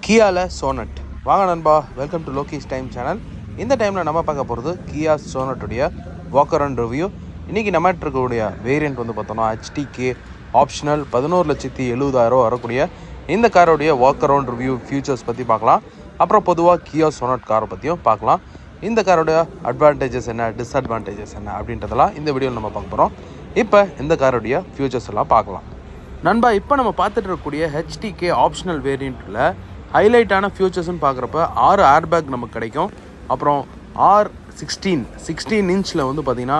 கியாவில் sonnet. வாங்க நண்பா, welcome to லோகிஸ் time channel. இந்த டைமில் நம்ம பார்க்க போகிறது கியா சோனட்டுடைய வாக்கர் அண்ட் ரிவ்யூ. இன்றைக்கி நம்ம இருக்கக்கூடிய வேரியண்ட் வந்து பார்த்தோம்னா HTK ஆப்ஷனல் 11,70,000 வரக்கூடிய இந்த காரோடைய வாக்கர் அண்ட் ரிவ்யூ ஃபியூச்சர்ஸ் பற்றி பார்க்கலாம். அப்புறம் பொதுவாக கியா சோனட் காரை பற்றியும் பார்க்கலாம். இந்த காரோடைய அட்வான்டேஜஸ் என்ன, டிஸ்அட்வான்டேஜஸ் என்ன அப்படின்றதெல்லாம் இந்த வீடியோவில் நம்ம பார்க்க போகிறோம். இப்போ இந்த காரோடைய ஃபியூச்சர்ஸ் எல்லாம் பார்க்கலாம். நண்பா, இப்போ நம்ம பார்த்துட்டு இருக்கக்கூடிய HTK ஆப்ஷனல் வேரியண்ட்டில் ஹைலைட்டான ஃபியூச்சர்ஸ்ன்னு பார்க்குறப்ப 6 ஏர்பேக் நமக்கு கிடைக்கும். அப்புறம் R16 இன்ச்சில் வந்து பார்த்திங்கன்னா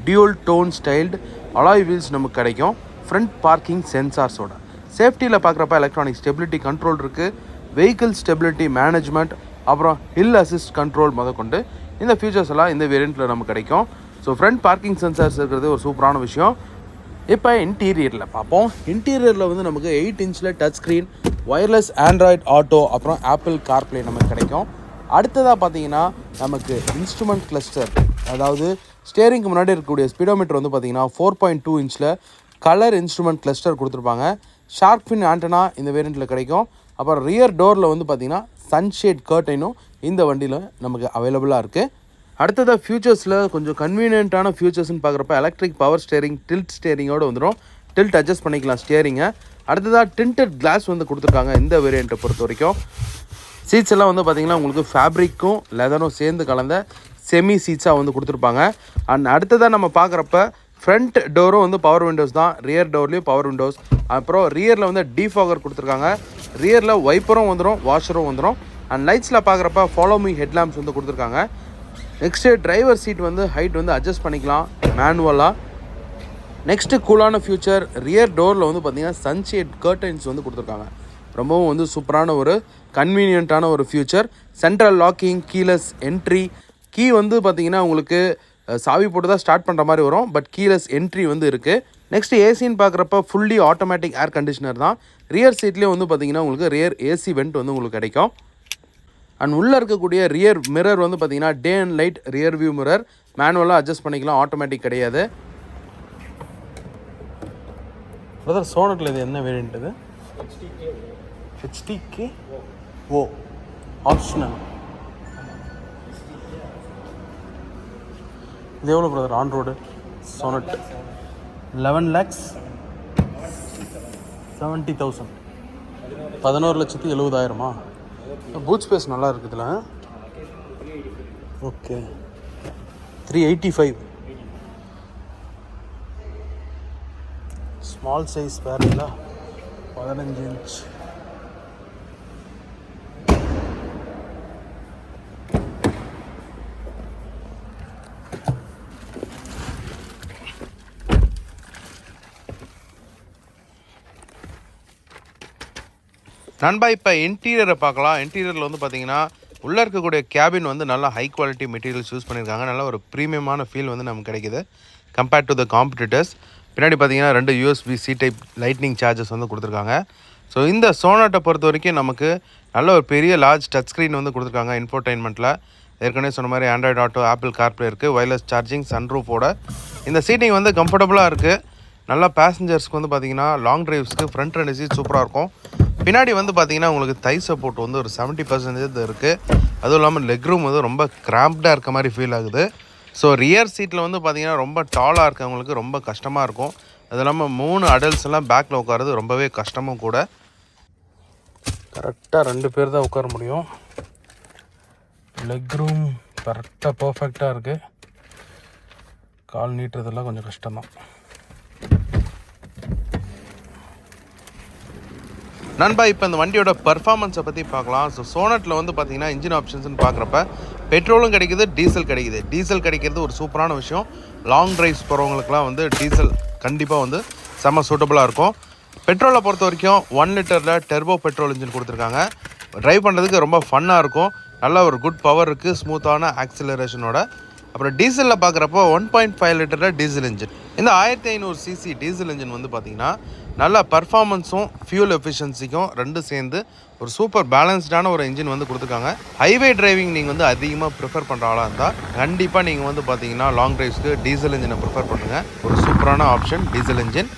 dual tone styled alloy wheels நமக்கு கிடைக்கும். ஃப்ரண்ட் பார்க்கிங் சென்சார்ஸோட சேஃப்டியில் பார்க்குறப்ப எலக்ட்ரானிக் ஸ்டெபிலிட்டி கண்ட்ரோல் இருக்குது, வெஹிக்கிள் ஸ்டெபிலிட்டி மேனேஜ்மெண்ட், அப்புறம் ஹில் அசிஸ்ட் கண்ட்ரோல் முதற்கொண்டு இந்த ஃபியூச்சர்ஸ் எல்லாம் இந்த வேரியண்ட்டில் நமக்கு கிடைக்கும். ஸோ ஃப்ரண்ட் பார்க்கிங் சென்சார்ஸ் இருக்கிறது ஒரு சூப்பரான விஷயம். இப்போ இன்டீரியரில் பார்ப்போம். இன்டீரியரில் வந்து நமக்கு 8 இன்ச்சில் touch screen, wireless Android auto, அப்புறம் ஆப்பிள் கார்ப்ளே நமக்கு கிடைக்கும். அடுத்ததாக பார்த்தீங்கன்னா நமக்கு இன்ஸ்ட்ருமெண்ட் கிளஸ்டர், அதாவது ஸ்டேரிங்க்கு முன்னாடி இருக்கக்கூடிய ஸ்பீடோமீட்டர் வந்து பார்த்திங்கன்னா 4.2 இன்ச்சில் கலர் இன்ஸ்ட்ருமெண்ட் கிளஸ்டர் கொடுத்துருப்பாங்க. ஷார்க் ஃபின் ஆண்டனா இந்த வேரியண்ட்டில் கிடைக்கும். அப்புறம் ரியர் டோரில் வந்து பார்த்திங்கன்னா சன்ஷேட் கர்டைனும் இந்த வண்டியில் நமக்கு அவைலபிளாக இருக்குது. அடுத்ததாக ஃபியூச்சர்ஸில் கொஞ்சம் கன்வீனியன்ட்டான ஃபியூச்சர்ஸ்னு பார்க்குறப்ப எலக்ட்ரிக் பவர் ஸ்டேரிங், டில்ட் ஸ்டேரிங்கோடு வந்துடும். டில்ட் அட்ஜஸ்ட் பண்ணிக்கலாம் ஸ்டேரிங்கை. அடுத்ததாக டிண்டட் கிளாஸ் வந்து கொடுத்துருக்காங்க இந்த வேரியண்ட்டை பொறுத்த வரைக்கும். சீட்ஸ் எல்லாம் வந்து பார்த்திங்கன்னா உங்களுக்கு ஃபேப்ரிக்கும் லெதரும் சேர்ந்து கலந்த செமி சீட்ஸாக வந்து கொடுத்துருப்பாங்க. அண்ட் அடுத்ததாக நம்ம பார்க்குறப்ப ஃப்ரண்ட் டோரும் வந்து பவர் விண்டோஸ் தான், ரியர் டோர்லேயும் பவர் விண்டோஸ். அப்புறம் ரியரில் வந்து டீஃபாகர் கொடுத்துருக்காங்க. ரியரில் வைப்பரும் வந்துடும், வாஷரும் வந்துடும். அண்ட் லைட்ஸில் பார்க்குறப்ப ஃபாலோ மீ ஹெட்லாம்ப்ஸ் வந்து கொடுத்துருக்காங்க. நெக்ஸ்ட்டு டிரைவர் சீட் வந்து ஹைட் வந்து அட்ஜஸ்ட் பண்ணிக்கலாம் மேனுவலாக. நெக்ஸ்ட்டு கூலான ஃபியூச்சர், ரியர் டோரில் வந்து பார்த்திங்கன்னா சன்ஷேட் கர்டைன்ஸ் வந்து கொடுத்துருக்காங்க. ரொம்பவும் வந்து சூப்பரான ஒரு கன்வீனியண்ட்டான ஒரு feature. Central locking, keyless entry, key வந்து பார்த்திங்கன்னா உங்களுக்கு சாவி போட்டு தான் ஸ்டார்ட் பண்ணுற மாதிரி வரும், பட் கீலெஸ் என்ட்ரி வந்து இருக்குது. நெக்ஸ்ட்டு ஏசின்னு பார்க்குறப்ப ஃபுல்லி ஆட்டோமேட்டிக் ஏர் கண்டிஷனர் தான். ரியர் சீட்லேயும் வந்து பார்த்திங்கன்னா உங்களுக்கு ரியர் ஏசி வெண்ட் வந்து உங்களுக்கு கிடைக்கும். அண்ட் உள்ளே இருக்கக்கூடிய ரியர் மிரர் வந்து பார்த்திங்கன்னா day and light rear view mirror, மேனுவலாக அட்ஜஸ்ட் பண்ணிக்கலாம், ஆட்டோமேட்டிக் கிடையாது. பிரதர், சோனட்டில் இது என்ன வேரியண்ட்? இது HTK ஓ ஆப்ஷனல். இது எவ்வளோ brother on road Sonet? 11,70,000. 11,70,000. Boot space நல்லா இருக்குதுல. ஓகே, 385. ஸ்மால் சைஸ் வேறுல 15 இன்ச். நண்பா, இப்போ இன்டீரியரை பார்க்கலாம். இன்டீரியரில் வந்து பார்த்திங்கன்னா உள்ளே இருக்கக்கூடிய கேபின் வந்து நல்லா ஹை குவாலிட்டி மெட்டீரியல்ஸ் யூஸ் பண்ணியிருக்காங்க. நல்ல ஒரு ப்ரீமியமான ஃபீல் வந்து நமக்கு கிடைக்குது கம்பேர்ட் டு த காம்படிட்டர்ஸ். பின்னாடி பார்த்திங்கன்னா 2 USB-C டைப் லைட்னிங் சார்ஜஸ் வந்து கொடுத்துருக்காங்க. ஸோ இந்த சோனட்டை பொறுத்த வரைக்கும் நமக்கு நல்ல ஒரு பெரிய லார்ஜ் டச் ஸ்க்ரீன் வந்து கொடுத்துருக்காங்க. இன்ஃபோர்டைன்மெண்ட்டில் ஏற்கனவே சொன்ன மாதிரி ஆண்ட்ராய்டு ஆட்டோ, ஆப்பிள் கார்ப்ளே இருக்குது, ஒயர்லெஸ் சார்ஜிங், சன்ரூஃபோட. இந்த சீட்டிங் வந்து கம்ஃபர்டபுளாக இருக்குது. நல்லா பேசஞ்சர்ஸ்க்கு வந்து பார்த்திங்கன்னா லாங் ட்ரைவ்ஸ்க்கு ஃப்ரண்ட் 2 சீட் சூப்பராக இருக்கும். பின்னாடி வந்து பார்த்திங்கன்னா உங்களுக்கு தை சப்போர்ட் வந்து ஒரு 70% இருக்குது. அதுவும் இல்லாமல் லெக் ரூம் வந்து ரொம்ப கிராம்ப்டாக இருக்க மாதிரி ஃபீல் ஆகுது. ஸோ ரியர் சீட்டில் வந்து பார்த்திங்கன்னா ரொம்ப டாலாக இருக்கவங்களுக்கு ரொம்ப கஷ்டமாக இருக்கும். அது இல்லாமல் 3 அடல்ட்ஸ் எல்லாம் பேக்கில் உட்காருறது ரொம்பவே கஷ்டமும் கூட. கரெக்டாக 2 பேர் தான் உட்கார முடியும். லெக் ரூம் கரெக்டாக பர்ஃபெக்டாக இருக்குது. கால் நீட்டுறதெல்லாம் கொஞ்சம் கஷ்டம்தான். நண்பா, இப்போ இந்த வண்டியோட பர்ஃபார்மன்ஸை பற்றி பார்க்கலாம். ஸோ சோனட்டில் வந்து பார்த்திங்கன்னா இன்ஜின் ஆப்ஷன்ஸ்னு பார்க்குறப்ப பெட்ரோலும் கிடைக்குது, டீசல் கிடைக்குது. டீசல் கிடைக்கிறது ஒரு சூப்பரான விஷயம். லாங் ட்ரைவ்ஸ் போகிறவங்களுக்குலாம் வந்து டீசல் கண்டிப்பாக வந்து செம்ம சூட்டபுளாக இருக்கும். பெட்ரோலை பொறுத்த வரைக்கும் 1 லிட்டரில் டெர்போ பெட்ரோல் இன்ஜின் கொடுத்துருக்காங்க. ட்ரைவ் பண்ணுறதுக்கு ரொம்ப ஃபன்னாக இருக்கும். நல்ல ஒரு குட் பவர் இருக்குது, ஸ்மூத்தான ஆக்சிலரேஷனோட. அப்புறம் டீசலில் பார்க்குறப்போ 1.5 லிட்டரில் டீசல் இன்ஜின். இந்த 1500cc டீசல் இன்ஜின் வந்து பார்த்திங்கன்னா நல்ல பர்ஃபார்மன்ஸும் ஃபியூல் எஃபிஷியன்சிக்கும் 2 சேர்ந்து ஒரு சூப்பர் பேலன்ஸ்டான ஒரு இன்ஜின் வந்து கொடுத்துருக்காங்க. ஹைவே டிரைவிங் நீங்கள் வந்து அதிகமாக ப்ரிஃபர் பண்ணுற ஆளாக இருந்தால் கண்டிப்பாக நீங்கள் வந்து பார்த்தீங்கன்னா லாங் டிரைவ்ஸ்க்கு டீசல் இன்ஜினை ப்ரிஃபர் பண்ணுங்கள். ஒரு சூப்பரான ஆப்ஷன் டீசல் இன்ஜின்.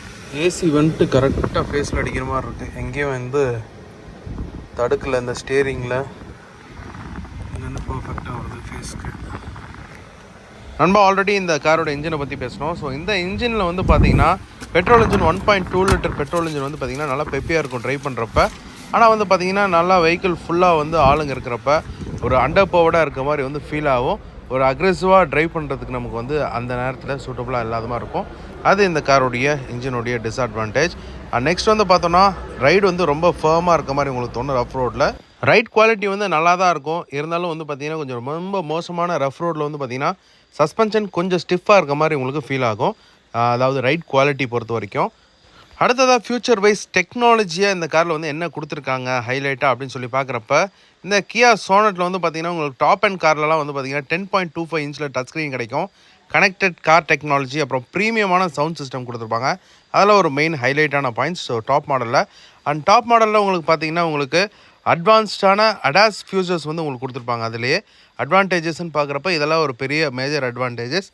ஏசி வந்துட்டு கரெக்டாக ஃபேஸில் அடிக்கிற மாதிரி இருக்குது. எங்கேயும் வந்து தடுக்கில் இந்த ஸ்டேரிங்கில் இங்கேருந்து பர்ஃபெக்டாக வருது ஃபேஸ்க்கு. நண்பா ஆல்ரெடி இந்த காரோட இன்ஜினை பற்றி பேசணும். ஸோ இந்த இன்ஜினில் வந்து பார்த்தீங்கன்னா petrol engine 1.2 litre petrol engine வந்து பார்த்திங்கன்னா நல்லா பெப்பியாக இருக்கும் ட்ரைவ் பண்ணுறப்ப. ஆனால் வந்து பார்த்திங்கன்னா நல்லா வெஹிக்கிள் ஃபுல்லாக வந்து ஆளுங்க இருக்கிறப்ப ஒரு அண்டர் பவர்டாக இருக்க மாதிரி வந்து ஃபீல் ஆகும். ஒரு அக்ரெசிவாக ட்ரைவ் பண்ணுறதுக்கு நமக்கு வந்து அந்த நேரத்தில் சூட்டபுளாக இல்லாத மாதிரி இருக்கும். அது இந்த காரோடைய இன்ஜினுடைய டிஸ்அட்வான்டேஜ். நெக்ஸ்ட் வந்து பார்த்தோன்னா ரைடு வந்து ரொம்ப ஃபர்மாக இருக்க மாதிரி உங்களுக்கு தோணும். ரஃப் ரோட்டில் ரைட் குவாலிட்டி வந்து நல்லா தான் இருக்கும். இருந்தாலும் வந்து பார்த்திங்கன்னா கொஞ்சம் ரொம்ப மோசமான ரஃப் ரோட்டில் வந்து பார்த்திங்கன்னா சஸ்பென்ஷன் கொஞ்சம் ஸ்டிஃபாக இருக்க மாதிரி உங்களுக்கு ஃபீல் ஆகும். அதாவது ரைட் குவாலிட்டி பொறுத்த வரைக்கும். அடுத்ததாக ஃபியூச்சர் வைஸ் டெக்னாலஜியாக இந்த காரில் வந்து என்ன கொடுத்துருக்காங்க ஹைலைட்டாக அப்படின்னு சொல்லி பார்க்குறப்ப இந்த கியா சோனட்டில் வந்து பார்த்திங்கன்னா உங்களுக்கு டாப் அண்ட் கார்லலாம் வந்து பார்த்திங்கன்னா 10.25 இன்ச்சில் டச் ஸ்க்ரீன் கிடைக்கும். கனெக்டட் கார் டெக்னாலஜி அப்புறம் ப்ரீமியமான சவுண்ட் சிஸ்டம் கொடுத்துருப்பாங்க. அதில் ஒரு மெயின் ஹைலைட்டான பாயிண்ட்ஸ். ஸோ டாப் மாடலில் டாப் மாடலில் உங்களுக்கு பார்த்திங்கன்னா உங்களுக்கு அட்வான்ஸ்டான அடாஸ் ஃபியூச்சர்ஸ் வந்து உங்களுக்கு கொடுத்துருப்பாங்க. அதிலேயே அட்வான்டேஜஸ்ன்னு பார்க்குறப்ப இதெல்லாம் ஒரு பெரிய மேஜர் அட்வான்டேஜஸ்.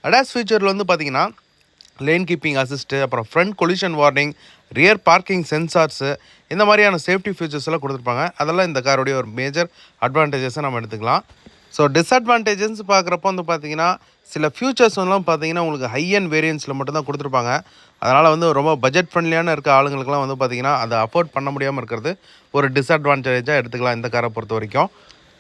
அடாஸ் ஃபியூச்சரில் வந்து பார்த்திங்கன்னா லேன் கீப்பிங் அசிஸ்ட்டு, அப்புறம் front collision warning, rear parking sensors, இந்த மாதிரியான சேஃப்டி ஃபீச்சர்ஸ் எல்லாம் கொடுத்துருப்பாங்க. அதெல்லாம் இந்த காரோடைய ஒரு மேஜர் அட்வான்டேஜஸை நம்ம எடுத்துக்கலாம். ஸோ டிஸ்அட்வான்டேஜஸ் பார்க்குறப்போ வந்து பார்த்திங்கன்னா சில ஃபியூச்சர்ஸ் எல்லாம் பார்த்திங்கன்னா உங்களுக்கு ஹை அண்ட் வேரியன்ஸில் மட்டும்தான் கொடுத்துருப்பாங்க. அதனால் வந்து ரொம்ப பட்ஜெட் ஃப்ரெண்ட்லியான இருக்க ஆளுங்களுக்குலாம் வந்து பார்த்திங்கன்னா அதை அஃபோர்ட் பண்ண முடியாமல் இருக்கிறது ஒரு டிஸ்அட்வான்டேஜாக எடுத்துக்கலாம் இந்த காரை பொறுத்த வரைக்கும்.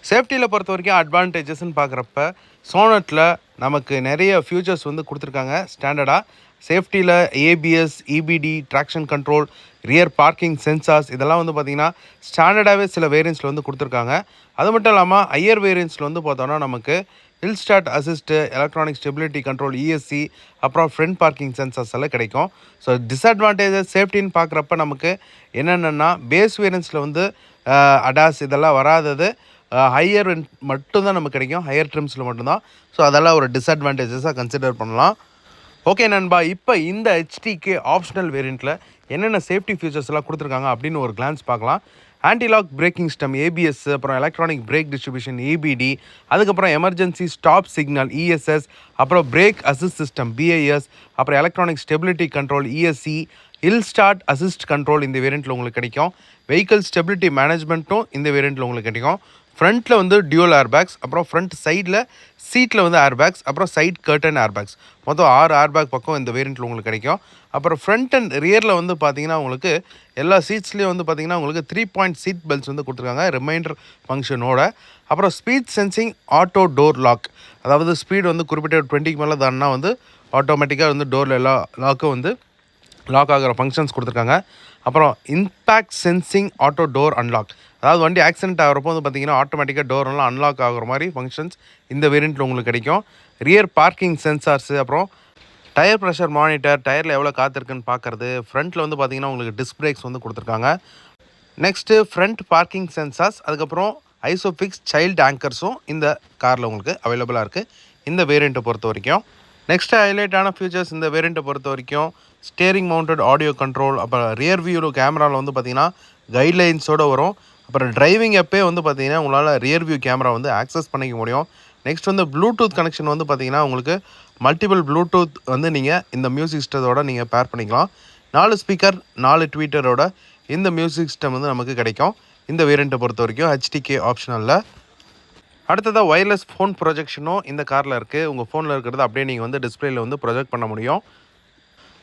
சேஃப்டியில் பொறுத்த வரைக்கும் அட்வான்டேஜஸ்ன்னு பார்க்குறப்ப சோனட்டில் நமக்கு நிறைய ஃபியூச்சர்ஸ் வந்து கொடுத்துருக்காங்க ஸ்டாண்டர்டாக. சேஃப்டியில் ABS, EBD, traction control, rear parking sensors இதெல்லாம் வந்து பார்த்திங்கன்னா ஸ்டாண்டர்டாகவே சில வேரியன்ஸில் வந்து கொடுத்துருக்காங்க. அது மட்டும் இல்லாமல் ஹையர் வேரியன்ஸில் வந்து பார்த்தோன்னா நமக்கு hill start assist, electronic stability control, ESC, அப்புறம் ஃப்ரண்ட் பார்க்கிங் சென்சார்ஸ் எல்லாம் கிடைக்கும். ஸோ டிஸ்அட்வான்டேஜஸ் சேஃப்டின்னு பார்க்குறப்ப நமக்கு என்னென்னா பேஸ் வேரியன்ஸில் வந்து அடாஸ் இதெல்லாம் வராதது. ஹையர் மட்டும்தான் நமக்கு கிடைக்கும், ஹையர் ட்ரிம்ஸில் மட்டும்தான். ஸோ அதெல்லாம் ஒரு டிஸ்அட்வான்டேஜஸாக கன்சிடர் பண்ணலாம். ஓகே நண்பா, இப்போ இந்த HTK ஆப்ஷனல் வேரியண்ட்டில் என்னென்ன சேஃப்டி ஃபீச்சர்ஸ் எல்லாம் கொடுத்துருக்காங்க அப்படின்னு ஒரு கிளான்ஸ் பார்க்கலாம். ஆன்டிலாக் பிரேக்கிங் சிஸ்டம், ஏபிஎஸ், அப்புறம் எலக்ட்ரானிக் பிரேக் டிஸ்ட்ரிபியூஷன், EBD, அதுக்கப்புறம் எமர்ஜென்சி ஸ்டாப் சிக்னல், ESS, அப்புறம் பிரேக் அசிஸ்ட் சிஸ்டம், BIS, அப்புறம் electronic stability control, ESC, hill start assist control இந்த வேரியண்ட்டில் உங்களுக்கு கிடைக்கும். வெஹிக்கிள் ஸ்டெபிலிட்டி மேனேஜ்மெண்ட்டும் இந்த வேரியண்ட்டில் உங்களுக்கு கிடைக்கும். ஃப்ரண்ட்டில் வந்து டியூல் ஏர்பேக்ஸ், அப்புறம் ஃப்ரண்ட் சைடில் சீட்டில் வந்து ஏர்பேக்ஸ், அப்புறம் சைட் கர்டன் ஏர்பேக்ஸ், மொத்தம் 6 ஏர்பேக் பக்கம் இந்த வேரியண்ட்டில் உங்களுக்கு கிடைக்கும். அப்புறம் ஃப்ரண்ட் அண்ட் ரியரில் வந்து பார்த்திங்கன்னா உங்களுக்கு எல்லா சீட்ஸ்லேயும் வந்து பார்த்திங்கன்னா உங்களுக்கு 3 பாயிண்ட் சீட் பெல்ட்ஸ் வந்து கொடுத்துருக்காங்க ரிமைண்டர் ஃபங்க்ஷனோட. அப்புறம் speed sensing auto door lock, அதாவது ஸ்பீடு வந்து குறிப்பிட்ட 20க்கு மேலே தான்னா வந்து ஆட்டோமேட்டிக்காக வந்து டோரில் எல்லா லாக்கும் வந்து லாக் ஆகிற ஃபங்க்ஷன்ஸ் கொடுத்துருக்காங்க. அப்புறம் impact sensing auto door unlock, அதாவது வண்டி ஆக்சிடென்ட் ஆகிறப்போ வந்து பார்த்திங்கன்னா ஆட்டோமேட்டிக்காக டோரெல்லாம் அன்லாக் ஆகிற மாதிரி ஃபங்க்ஷன்ஸ் இந்த வேரியண்ட்டில் உங்களுக்கு கிடைக்கும். ரியர் பார்க்கிங் சென்சார்ஸு, அப்புறம் டயர் ப்ரெஷர் மானிட்டர், டயரில் எவ்வளோ காத்திருக்குன்னு பார்க்குறது. ஃப்ரண்ட்டில் வந்து பார்த்திங்கன்னா உங்களுக்கு டிஸ்க் பிரேக்ஸ் வந்து கொடுத்துருக்காங்க. நெக்ஸ்ட்டு ஃப்ரண்ட் பார்க்கிங் சென்சார்ஸ், அதுக்கப்புறம் ஐசோஃபிக்ஸ் சைல்டு ஆங்கர்ஸும் இந்த காரில் உங்களுக்கு அவைலபிளாக இருக்குது இந்த வேரியண்ட்டை பொறுத்த வரைக்கும். நெக்ஸ்ட்டு ஹைலைட்டான ஃபீச்சர்ஸ் இந்த வேரியண்ட்டை பொறுத்த வரைக்கும் ஸ்டேரிங் மவுண்டட் ஆடியோ கண்ட்ரோல், அப்புறம் ரியர் வியூ கேமராவில் வந்து பார்த்திங்கன்னா கைட்லைன்ஸோடு வரும். அப்புறம் டிரைவிங் அப்பே வந்து பார்த்திங்கன்னா உங்களால் ரியர் வியூ கேமரா வந்து ஆக்சஸ் பண்ணிக்க முடியும். நெக்ஸ்ட் வந்து ப்ளூடூத் கனெக்ஷன் வந்து பார்த்திங்கன்னா உங்களுக்கு மல்டிபிள் ப்ளூடூத் வந்து நீங்கள் இந்த மியூசிக் சிஸ்டத்தோட நீங்கள் பேர் பண்ணிக்கலாம். 4 ஸ்பீக்கர் 4 ட்வீட்டரோட இந்த மியூசிக் சிஸ்டம் வந்து நமக்கு கிடைக்கும் இந்த வேரியண்ட்டை பொறுத்த வரைக்கும் HTK ஆப்ஷனலில். அடுத்ததாக ஒயர்லெஸ் ஃபோன் ப்ரொஜெக்ஷனும் இந்த காரில் இருக்குது. உங்கள் ஃபோனில் இருக்கிறது அப்படியே நீங்கள் வந்து டிஸ்பிளேயில் வந்து ப்ரொஜெக்ட் பண்ண முடியும்.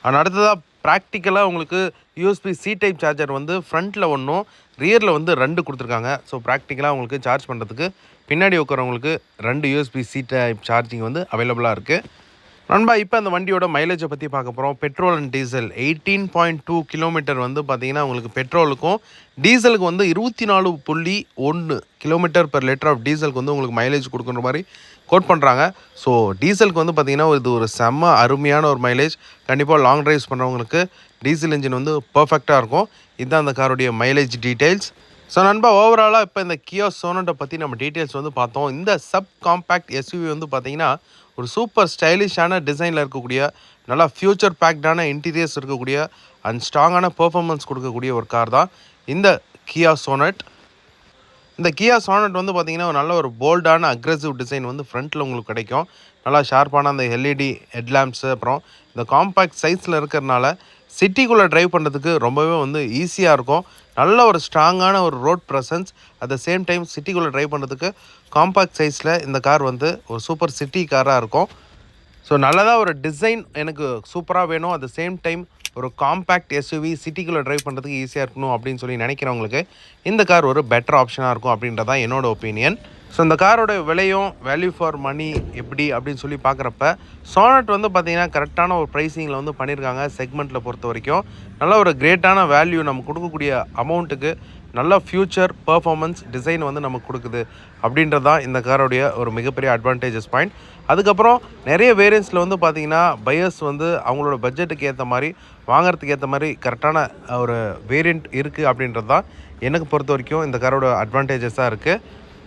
அண்ட் அடுத்ததாக ப்ராக்டிக்கலாக உங்களுக்கு USB-C டைப் சார்ஜர் வந்து ஃப்ரண்ட்டில் ஒன்றும் ரியரில் வந்து 2 கொடுத்துருக்காங்க. ஸோ ப்ராக்டிக்கலாக உங்களுக்கு சார்ஜ் பண்ணுறதுக்கு பின்னாடி உட்காரவங்களுக்கு 2 USB-C டைப் சார்ஜிங் வந்து அவைலபிளாக இருக்குது. நண்பா, இப்போ அந்த வண்டியோட மைலேஜை பற்றி பார்க்க போகிறோம். பெட்ரோல் அண்ட் டீசல் 18.2 கிலோமீட்டர் வந்து பார்த்திங்கன்னா உங்களுக்கு பெட்ரோலுக்கும் டீசலுக்கு வந்து 24.1 கிலோமீட்டர் பெர் லிட்டர் ஆஃப் டீசலுக்கு வந்து உங்களுக்கு மைலேஜ் கொடுக்குற மாதிரி கோட் பண்ணுறாங்க. ஸோ டீசலுக்கு வந்து பார்த்திங்கன்னா இது ஒரு செம்ம அருமையான ஒரு மைலேஜ். கண்டிப்பாக லாங் ட்ரைவ்ஸ் பண்ணுறவங்களுக்கு டீசல் இன்ஜின் வந்து பர்ஃபெக்டாக இருக்கும். இதுதான் அந்த காரோடைய மைலேஜ் டீட்டெயில்ஸ். ஸோ நண்பா, ஓவராலாக இப்போ இந்த கியா சோனட்டை பற்றி நம்ம டீட்டெயில்ஸ் வந்து பார்த்தோம். இந்த சப் காம்பேக்ட் SUV வந்து பார்த்திங்கன்னா ஒரு சூப்பர் ஸ்டைலிஷான டிசைனில் இருக்கக்கூடிய, நல்லா ஃப்யூச்சர் பேக்டான இன்டீரியர்ஸ் இருக்கக்கூடிய அண்ட் ஸ்ட்ராங்கான பெர்ஃபார்மன்ஸ் கொடுக்கக்கூடிய ஒரு கார் தான் இந்த கியா சோனட். இந்த கியா சோனட் வந்து பார்த்திங்கன்னா ஒரு நல்ல ஒரு போல்டான அக்ரெசிவ் டிசைன் வந்து ஃப்ரண்ட்டில் உங்களுக்கு கிடைக்கும். நல்லா ஷார்ப்பான அந்த LED ஹெட்லாம்ப்ஸு, அப்புறம் இந்த காம்பேக்ட் சைஸில் இருக்கிறதுனால சிட்டிக்குள்ளே ட்ரைவ் பண்ணுறதுக்கு ரொம்பவே வந்து ஈஸியாக இருக்கும். நல்ல ஒரு ஸ்ட்ராங்கான ஒரு road presence, at the same time சிட்டிக்குள்ளே ட்ரைவ் பண்ணுறதுக்கு காம்பேக்ட் சைஸில் இந்த கார் வந்து ஒரு சூப்பர் சிட்டி காராக இருக்கும். ஸோ நல்லதாக ஒரு டிசைன் எனக்கு சூப்பராக வேணும், அட் த சேம் டைம் ஒரு காம்பேக்ட் எஸ்யூவி சிட்டிக்குள்ளே ட்ரைவ் பண்ணுறதுக்கு ஈஸியாக இருக்கணும் அப்படின்னு சொல்லி நினைக்கிறவங்களுக்கு இந்த கார் ஒரு பெட்டர் ஆப்ஷனாக இருக்கும் அப்படின்றதான் என்னோட ஒப்பீனியன். ஸோ இந்த காரோட விலையும் வேல்யூ ஃபார் மணி எப்படி அப்படின்னு சொல்லி பார்க்குறப்ப சோனட் வந்து பார்த்திங்கன்னா கரெக்டான ஒரு ப்ரைஸிங்கில் வந்து பண்ணியிருக்காங்க. செக்மெண்ட்டில் பொறுத்த வரைக்கும் நல்ல ஒரு கிரேட்டான வேல்யூ நம்ம கொடுக்கக்கூடிய அமௌண்ட்டுக்கு நல்ல ஃப்யூச்சர் பர்ஃபார்மன்ஸ் டிசைன் வந்து நமக்கு கொடுக்குது அப்படின்றது தான் இந்த காரோடைய ஒரு மிகப்பெரிய அட்வான்டேஜஸ் பாயிண்ட். அதுக்கப்புறம் நிறைய வேரியன்ஸில் வந்து பார்த்திங்கன்னா பையர்ஸ் வந்து அவங்களோட பட்ஜெட்டுக்கு ஏற்ற மாதிரி வாங்குறதுக்கு ஏற்ற மாதிரி கரெக்டான ஒரு வேரியண்ட் இருக்குது அப்படின்றது தான் எனக்கு பொறுத்த வரைக்கும் இந்த காரோட அட்வான்டேஜஸாக இருக்குது.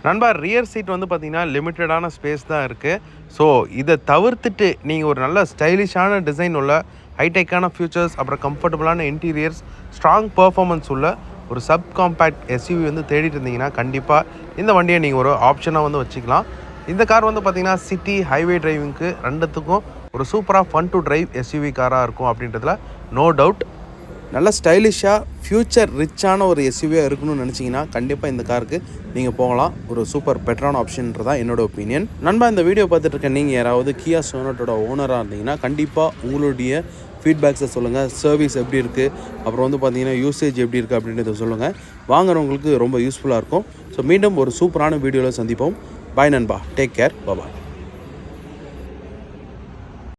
நண்பா, ரியர் சீட் வந்து பார்த்திங்கன்னா லிமிட்டடான ஸ்பேஸ் தான் இருக்குது. ஸோ இதை தவிர்த்துட்டு நீங்கள் ஒரு நல்ல ஸ்டைலிஷான டிசைன் உள்ள ஹைடெக்கான ஃபியூச்சர்ஸ், அப்புறம் கம்ஃபர்டபுளான இன்டீரியர்ஸ், ஸ்ட்ராங் பர்ஃபார்மன்ஸ் உள்ள ஒரு சப் காம்பேக்ட் எஸ்யூவி வந்து தேடிட்டு இருந்தீங்கன்னா கண்டிப்பாக இந்த வண்டியை நீங்கள் ஒரு ஆப்ஷனாக வந்து வச்சுக்கலாம். இந்த கார் வந்து பார்த்திங்கன்னா சிட்டி ஹைவே டிரைவிங்க்கு ரெண்டுத்துக்கும் ஒரு சூப்பராக ஃபன் டு டிரைவ் எஸ்யூவி காராக இருக்கும் அப்படின்றதுல நோ டவுட். நல்ல ஸ்டைலிஷாக ஃப்யூச்சர் ரிச்சான ஒரு எஸ்யூவியாக இருக்கணும்னு நினச்சிங்கன்னா கண்டிப்பாக இந்த காருக்கு நீங்கள் போகலாம். ஒரு சூப்பர் பெட்டரான ஆப்ஷன்றதான் என்னோட ஒப்பீனியன். நண்பா, இந்த வீடியோ பார்த்துட்டு இருக்க நீங்கள் யாராவது கியா சோனட்டோட ஓனராக இருந்தீங்கன்னா கண்டிப்பாக உங்களுடைய ஃபீட்பேக்ஸை சொல்லுங்கள். சர்வீஸ் எப்படி இருக்குது, அப்புறம் வந்து பார்த்தீங்கன்னா யூசேஜ் எப்படி இருக்குது அப்படின்றத சொல்லுங்கள். வாங்குறவங்களுக்கு ரொம்ப யூஸ்ஃபுல்லாக இருக்கும். ஸோ மீண்டும் ஒரு சூப்பரான வீடியோவில் சந்திப்போம். பாய் நண்பா, டேக் கேர், பாய்.